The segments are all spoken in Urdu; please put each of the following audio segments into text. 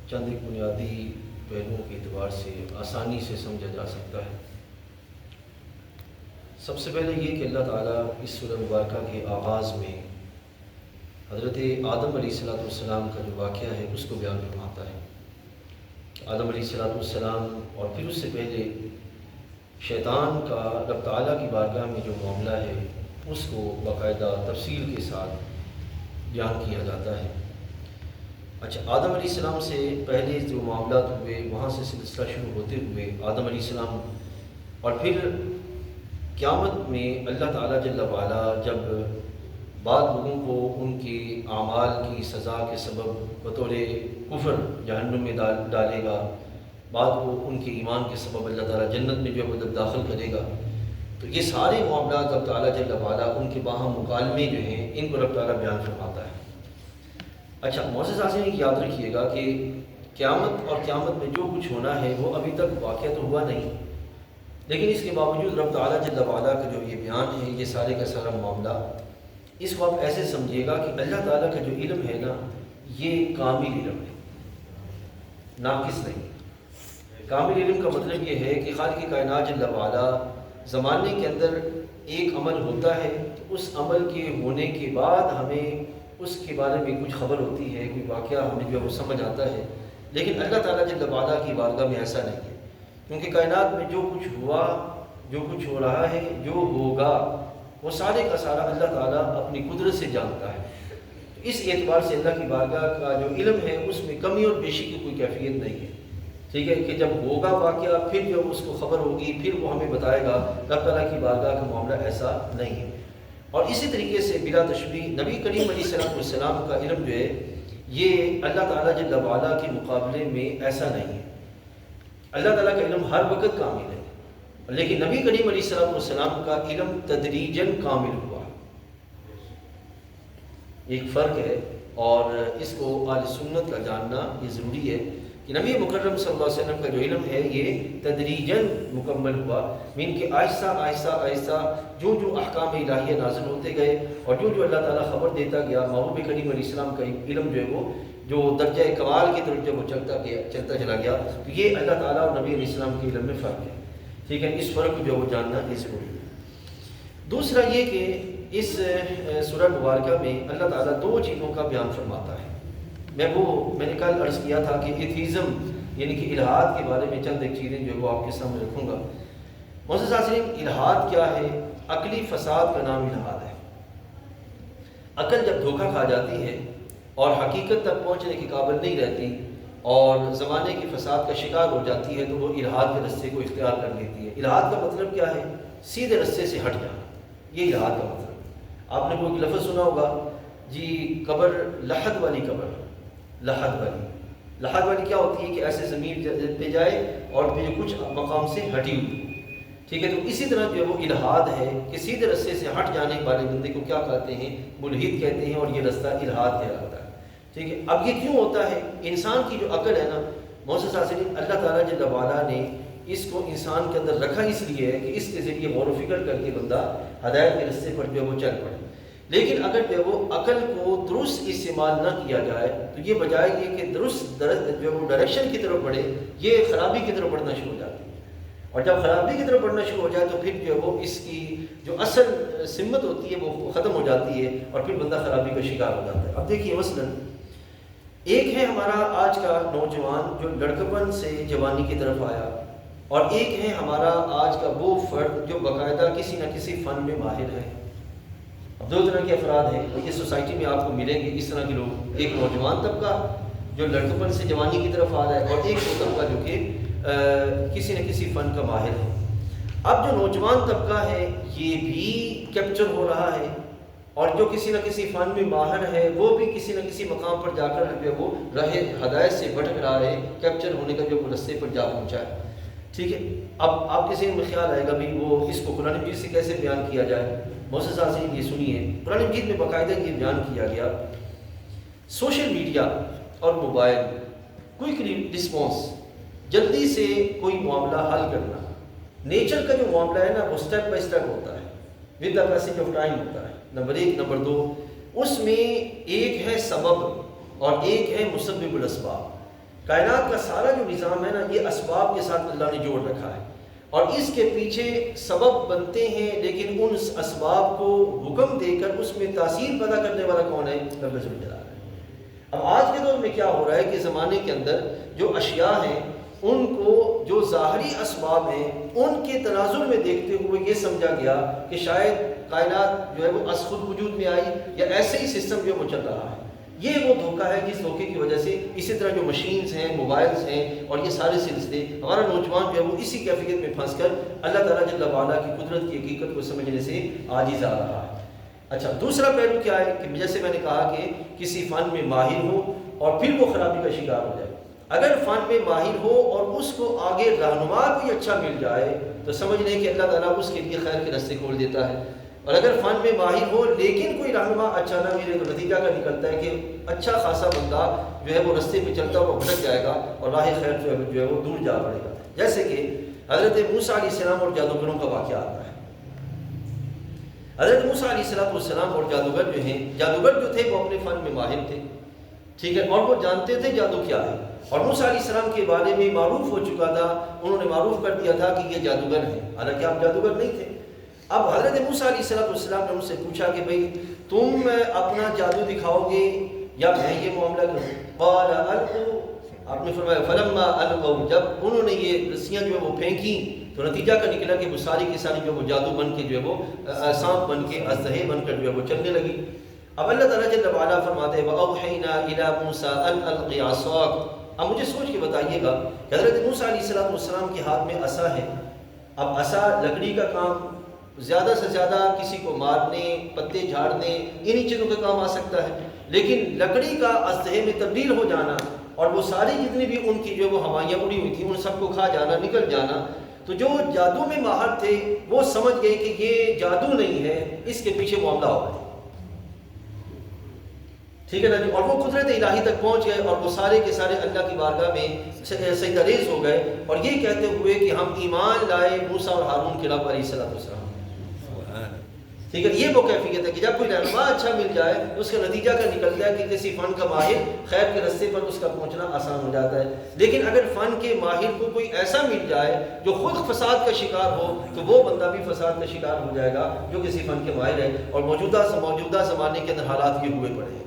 چند ایک بنیادی پہلوؤں کے اعتبار سے آسانی سے سمجھا جا سکتا ہے۔ سب سے پہلے یہ کہ اللہ تعالیٰ اس سورہ مبارکہ کے آغاز میں حضرت آدم علیہ السلام کا جو واقعہ ہے اس کو بیان فرماتا ہے۔ آدم علیہ السلام اور پھر اس سے پہلے شیطان کا رب تعالیٰ کی بارگاہ میں جو معاملہ ہے اس کو باقاعدہ تفصیل کے ساتھ بیان کیا جاتا ہے۔ اچھا، آدم علیہ السلام سے پہلے جو معاملات ہوئے وہاں سے سلسلہ شروع ہوتے ہوئے آدم علیہ السلام اور پھر قیامت میں اللہ تعالیٰ جل وعلا جب بعض لوگوں کو ان کے اعمال کی سزا کے سبب بطور کفر جہنم میں ڈالے گا، بعض کو ان کے ایمان کے سبب اللہ تعالیٰ جنت میں جو ہے داخل کرے گا، تو یہ سارے معاملات رب تعالیٰ جل وعلا ان کے باہم مکالمے جو ہیں ان کو رب تعالیٰ بیان فرماتا ہے۔ اچھا، معزز حاضرین یاد رکھیے گا کہ قیامت اور قیامت میں جو کچھ ہونا ہے وہ ابھی تک واقعہ تو ہوا نہیں، لیکن اس کے باوجود رب تعالیٰ جل وعلا کا جو یہ بیان ہے، یہ سارے کا سارا معاملہ، اس کو آپ ایسے سمجھیے گا کہ اللہ تعالیٰ کا جو علم ہے نا یہ کامل علم ہے، ناقص نہیں۔ کامل علم کا مطلب یہ ہے کہ خالق کائنات جل وعلا زمانے کے اندر ایک عمل ہوتا ہے تو اس عمل کے ہونے کے بعد ہمیں اس کے بارے میں کچھ خبر ہوتی ہے، کوئی واقعہ ہمیں جو ہے وہ سمجھ آتا ہے، لیکن اللہ تعالیٰ جل وعلا کی بارگاہ میں ایسا نہیں ہے، کیونکہ کائنات میں جو کچھ ہوا، جو کچھ ہو رہا ہے، جو ہوگا، وہ سارے کا سارا اللہ تعالیٰ اپنی قدرت سے جانتا ہے۔ اس اعتبار سے اللہ کی بارگاہ کا جو علم ہے اس میں کمی اور بیشی کی کوئی کیفیت نہیں ہے، ٹھیک ہے، کہ جب ہوگا واقعہ پھر جب اس کو خبر ہوگی پھر وہ ہمیں بتائے گا، رب تعالیٰ کی بارگاہ کا معاملہ ایسا نہیں ہے۔ اور اسی طریقے سے بلا تشبیہ نبی کریم علیہ السلام کا علم جو ہے یہ اللہ تعالیٰ جل وعلا کے مقابلے میں ایسا نہیں ہے۔ اللہ تعالیٰ کا علم ہر وقت کامل ہے، لیکن نبی کریم علیہ السلام کا علم تدریجاً کامل ہوا، ایک فرق ہے، اور اس کو اہل سنت کا جاننا یہ ضروری ہے کہ نبی مکرم صلی اللہ علیہ وسلم کا جو علم ہے یہ تدریجاً مکمل ہوا، من کہ آہستہ آہستہ آہستہ جو جو احکام الہیہ نازل ہوتے گئے اور جو جو اللہ تعالیٰ خبر دیتا گیا، محبوب کریم علیہ السلام کا علم جو ہے وہ جو درجہ کمال کی طرف جب وہ چلتا چلا گیا، تو یہ اللہ تعالیٰ اور نبی علیہ السلام کے علم میں فرق ہے، ٹھیک ہے، اس فرق کو جو وہ جاننا یہ ضروری ہے۔ دوسرا یہ کہ اس سورہ مبارکہ میں اللہ تعالیٰ دو چیزوں کا بیان فرماتا ہے۔ میں نے کل عرض کیا تھا کہ ایتھیزم یعنی کہ الہاد کے بارے میں چند ایک چیزیں جو وہ آپ کے سامنے رکھوں گا۔ معزز حاضرین، الہاد کیا ہے؟ عقلی فساد کا نام الہاد ہے۔ عقل جب دھوکہ کھا جاتی ہے اور حقیقت تک پہنچنے کی قابل نہیں رہتی اور زمانے کے فساد کا شکار ہو جاتی ہے تو وہ الہاد کے رستے کو اختیار کر لیتی ہے۔ الہاد کا مطلب کیا ہے؟ سیدھے رستے سے ہٹ جانا، یہ الہاد کا مطلب۔ آپ نے کوئی لفظ سنا ہوگا جی، قبر لحد والی قبر، لحد والی کیا ہوتی ہے کہ ایسے زمین پہ جائے اور پھر کچھ مقام سے ہٹی ہوئی، ٹھیک ہے، تو اسی طرح جو وہ الہاد ہے کہ سیدھے رستے سے ہٹ جانے والے بندے کو کیا کہتے ہیں؟ ملحد کہتے ہیں، اور یہ رستہ الہاد کہلاتا ہے، ٹھیک ہے۔ اب یہ کیوں ہوتا ہے؟ انسان کی جو عقل ہے نا معزز حاضرین، اللہ تعالیٰ جل وعلا نے اس کو انسان کے اندر رکھا اس لیے ہے کہ اس کے ذریعے غور و فکر کر کے بندہ ہدایت کے رستے پر جو وہ چل پڑے، لیکن اگر جو وہ عقل کو درست استعمال نہ کیا جائے تو یہ بجائے یہ کہ درست جو وہ ڈائریکشن کی طرف بڑھے، یہ خرابی کی طرف بڑھنا شروع ہو جاتی ہے، اور جب خرابی کی طرف بڑھنا شروع ہو جائے تو پھر جو وہ اس کی جو اصل سمت ہوتی ہے وہ ختم ہو جاتی ہے اور پھر بندہ خرابی کا شکار ہو جاتا ہے۔ اب دیکھیے مثلاً ایک ہے ہمارا آج کا نوجوان جو لڑکپن سے جوانی کی طرف آیا، اور ایک ہے ہمارا آج کا وہ فرد جو باقاعدہ کسی نہ کسی فن میں ماہر ہے۔ اب دو طرح کے افراد ہیں، یہ سوسائٹی میں آپ کو ملیں گے اس طرح کے لوگ، ایک نوجوان طبقہ جو لڑکپن سے جوانی کی طرف آ رہا ہے، اور ایک وہ طبقہ جو کہ کسی نہ کسی فن کا ماہر ہے۔ اب جو نوجوان طبقہ ہے یہ بھی کیپچر ہو رہا ہے، اور جو کسی نہ کسی فن میں ماہر ہے وہ بھی کسی نہ کسی مقام پر جا کر جو وہ راہ ہدایت سے بھٹک رہا ہے، کیپچر ہونے کا جو وہ رستے پر جا پہنچا ہے، ٹھیک ہے۔ اب آپ کے ذہن میں خیال آئے گا بھی وہ اس کو قرآن مجید سے کیسے بیان کیا جائے؟ معزز حاضرین یہ سنیے، قرآن مجید میں باقاعدہ یہ بیان کیا گیا، سوشل میڈیا اور موبائل، کوئک رسپانس، جلدی سے کوئی معاملہ حل کرنا، نیچر کا جو معاملہ ہے نا وہ سٹیپ بائی سٹیپ ہوتا ہے، with the passage of time ہوتا ہے، نمبر ایک۔ نمبر دو، اس میں ایک ہے سبب اور ایک ہے مسبب الاسباب۔ کائنات کا سارا جو نظام ہے نا یہ اسباب کے ساتھ اللہ نے جوڑ رکھا ہے، اور اس کے پیچھے سبب بنتے ہیں، لیکن ان اسباب کو حکم دے کر اس میں تاثیر پیدا کرنے والا کون ہے؟ رب عز و جل ہے۔ اب آج کے دور میں کیا ہو رہا ہے کہ زمانے کے اندر جو اشیاء ہیں ان کو جو ظاہری اسباب ہیں ان کے تناظر میں دیکھتے ہوئے یہ سمجھا گیا کہ شاید کائنات جو ہے وہ از خود وجود میں آئی یا ایسے ہی سسٹم جو ہے وہ چل رہا ہے۔ یہ وہ دھوکہ ہے جس دھوکے کی وجہ سے اسی طرح جو مشینز ہیں، موبائلز ہیں اور یہ سارے سلسلے، ہمارا نوجوان جو ہے وہ اسی کیفیت میں پھنس کر اللہ تعالیٰ جل وعلا کی قدرت کی حقیقت کو سمجھنے سے عاجز آ رہا ہے۔ اچھا، دوسرا پہلو کیا ہے کہ جیسے میں نے کہا کہ کسی فن میں ماہر ہو اور پھر وہ خرابی کا شکار ہو جائے۔ اگر فن میں ماہر ہو اور اس کو آگے رہنما کوئی اچھا مل جائے تو سمجھ لیں کہ اللہ تعالیٰ اس کے لیے خیر کے راستے کھول دیتا ہے، اور اگر فن میں ماہر ہو لیکن کوئی رہنما اچھا نہ ملے تو نتیجہ کا نکلتا ہے کہ اچھا خاصا بندہ جو ہے وہ راستے پہ چلتا ہوا بھٹک جائے گا اور راہ خیر جو ہے وہ دور جا پڑے گا۔ جیسے کہ حضرت موسیٰ علیہ السلام اور جادوگروں کا واقعہ آتا ہے۔ حضرت موسیٰ علیہ السلام اور جادوگر جو ہیں، جادوگر جو تھے وہ اپنے فن میں ماہر تھے، ٹھیک ہے، اور وہ جانتے تھے جادو کیا ہے، اور موسیٰ علیہ السلام کے بارے میں معروف ہو چکا تھا، انہوں نے معروف کر دیا تھا کہ یہ جادوگر ہیں، حالانکہ آپ جادوگر نہیں تھے۔ اب حضرت موسیٰ علیہ السلام نے ان سے پوچھا کہ بھئی تم اپنا جادو دکھاؤ گے یا میں یہ معاملہ کروں؟ قال القوا، آپ نے فرمایا فلما القوا، جب انہوں نے یہ رسیاں جو ہے وہ پھینکیں تو نتیجہ کا نکلا کہ وہ ساری کی ساری جو وہ جادو بن کے جو ہے وہ سانپ بن کے اژدہے بن کر جو ہے وہ چلنے لگی۔ اب اللہ تعالیٰ جل وعلا فرماتے ہیں وَأَوْحَيْنَا إِلَىٰ مُوسَىٰ أَنْ أَلْقِ عَصَاكَ۔ اب مجھے سوچ کے بتائیے گا کہ حضرت موسیٰ علیہ السلام کے ہاتھ میں عصا ہے، اب عصا لکڑی کا کام زیادہ سے زیادہ کسی کو مارنے، پتے جھاڑنے، انہی چیزوں کا کام آ سکتا ہے، لیکن لکڑی کا اژدہے میں تبدیل ہو جانا اور وہ ساری جتنی بھی ان کی جو وہ ہوائیاں اڑی ہوئی تھیں ان سب کو کھا جانا، نکل جانا، تو جو جادو میں ماہر تھے وہ سمجھ گئے کہ یہ جادو نہیں ہے، اس کے پیچھے معاملہ ہو گیا، ٹھیک ہے نا جی، اور وہ قدرت الہی تک پہنچ گئے اور وہ سارے کے سارے اللہ کی بارگاہ میں سجدہ ریز ہو گئے اور یہ کہتے ہوئے کہ ہم ایمان لائے موسیٰ اور ہارون کے رب علیہ السلام۔ ٹھیک ہے، یہ وہ کیفیت ہے کہ جب کوئی رہنما اچھا مل جائے تو اس کا نتیجہ کا نکلتا ہے کہ کسی فن کا ماہر خیر کے راستے پر اس کا پہنچنا آسان ہو جاتا ہے، لیکن اگر فن کے ماہر کو کوئی ایسا مل جائے جو خود فساد کا شکار ہو تو وہ بندہ بھی فساد کا شکار ہو جائے گا جو کسی فن کے ماہر ہے۔ اور موجودہ زمانے کے اندر حالات یہ ہوئے پڑے ہیں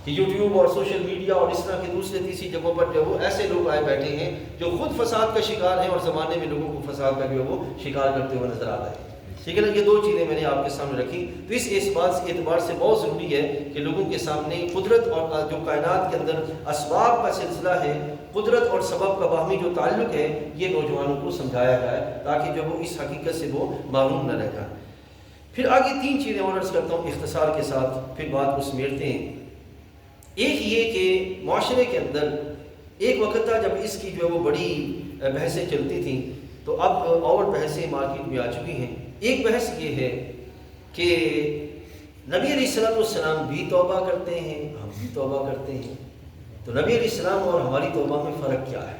کہ یوٹیوب اور سوشل میڈیا اور اس طرح کی دوسری تیسری جگہوں پر جو وہ ایسے لوگ آئے بیٹھے ہیں جو خود فساد کا شکار ہیں اور زمانے میں لوگوں کو فساد کا جو وہ شکار کرتے ہوئے نظر آتا ہے۔ ٹھیک ہے نا، یہ دو چیزیں میں نے آپ کے سامنے رکھی، تو اس اعتبار سے بہت ضروری ہے کہ لوگوں کے سامنے قدرت اور جو کائنات کے اندر اسباب کا سلسلہ ہے، قدرت اور سبب کا باہمی جو تعلق ہے، یہ نوجوانوں کو سمجھایا جائے تاکہ جو وہ اس حقیقت سے وہ محروم نہ رہ جائیں۔ پھر آگے تین چیزیں اور عرض کرتا ہوں اختصار کے ساتھ، پھر بات کو سمیٹتے ہیں۔ ایک یہ کہ معاشرے کے اندر ایک وقت تھا جب اس کی جو ہے وہ بڑی بحثیں چلتی تھیں، تو اب اور بحثیں مارکیٹ میں آ چکی ہیں۔ ایک بحث یہ ہے کہ نبی علیہ السلام بھی توبہ کرتے ہیں، ہم بھی توبہ کرتے ہیں، تو نبی علیہ السلام اور ہماری توبہ میں فرق کیا ہے؟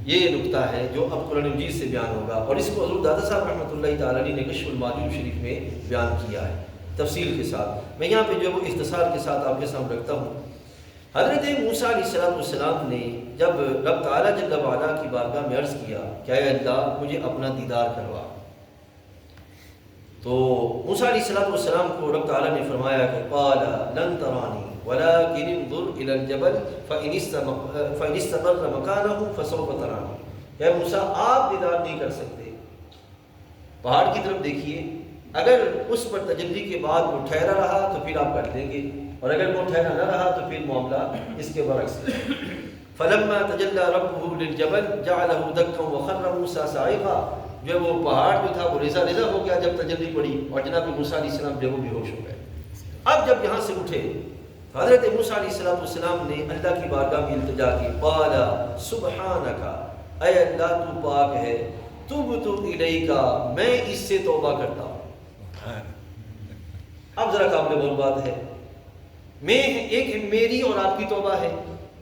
یہ نقطہ ہے جو اب قرآن مجید سے بیان ہوگا، اور اس کو حضور دادا صاحب رحمۃ اللہ تعالیٰ علیہ نے کشف المعجوب شریف میں بیان کیا ہے تفصیل کے ساتھ۔ میں یہاں پہ جو وہ اختصار کے ساتھ آپ کے سامنے رکھتا ہوں۔ حضرت موسیٰ علیہ السلام نے جب رب تعالیٰ جل وعلا کی بارگاہ میں عرض کیا کہ اے اللہ مجھے اپنا دیدار کروا، تو موسیٰ علیہ السلام کو رب تعالیٰ نے فرمایا کہ قال لن ترانی ولكن انظر الى الجبل فإن استقر مكانه فسوف ترانی۔ کہ موسیٰ آپ دیدار نہیں کر سکتے، پہاڑ کی طرف دیکھیے، اگر اس پر تجلی کے بعد وہ ٹھہرا رہا تو پھر آپ کر دیں گے، اور اگر وہ ٹھہرا نہ رہا تو پھر معاملہ اس کے برعکس ہے۔ فلما تجلى ربه للجبل جعله دكا وخر موسى صاعقا، جو وہ پہاڑ جو تھا وہ ریزہ ریزہ ہو گیا جب تجلی پڑی، اور جناب موسیٰ علیہ السلام جو وہ بے ہوش ہو گئے۔ اب جب یہاں سے اٹھے حضرت موسیٰ علیہ السلام نے اللہ کی بارگاہ میں التجا کی، قال سبحانک، اے اللہ تو پاک ہے، تبت الیک، میں اس سے توبہ کرتا ہوں۔ اب ذرا قابل غور بات ہے، ایک میری اور آپ کی توبہ ہے،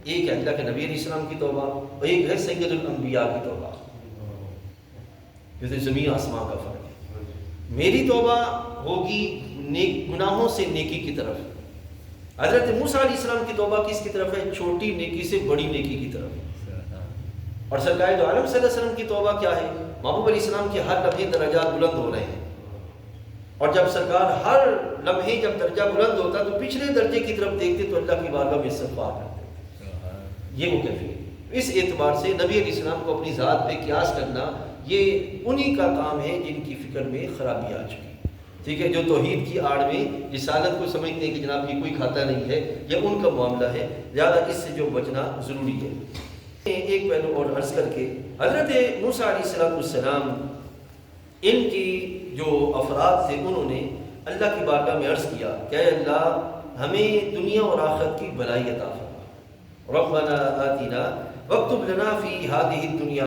ایک ہے اللہ کے نبی علیہ السلام کی توبہ، اور ایک ہے سید الانبیاء کی توبہ، جیسے زمین آسمان کا فرق ہے۔ میری توبہ ہوگی گناہوں سے نیکی کی طرف، حضرت موسیٰ علیہ السلام کی توبہ کس کی طرف ہے؟ چھوٹی نیکی سے بڑی نیکی کی طرف. اور سرکار دو عالم صلی اللہ علیہ وسلم کی توبہ کیا ہے؟ محبوب علیہ السلام کے ہر لمحے درجات بلند ہو رہے ہیں. اور جب سرکار ہر لمحے جب درجہ بلند ہوتا تو پچھلے درجے کی طرف دیکھتے تو اللہ کی بارگاہ میں استغفار کرتے. یہ وہ کیفیت. اس اعتبار سے نبی علیہ السلام کو اپنی ذات پہ قیاس کرنا یہ انہی کا کام ہے جن کی فکر میں خرابی آ چکی. ٹھیک ہے، جو توحید کی آڑ میں رسالت کو سمجھتے ہیں کہ جناب یہ کوئی کھاتا نہیں ہے، یہ ان کا معاملہ ہے، زیادہ اس سے جو بچنا ضروری ہے. ایک پہلو اور عرض کر کے، حضرت موسیٰ علیہ السلام ان کی جو افراد تھے انہوں نے اللہ کی بارگاہ میں عرض کیا کہ اے اللہ ہمیں دنیا اور آخرت کی بھلائی عطا فرما. ربنا آتنا واکتب لنا فی ہذہ الدنیا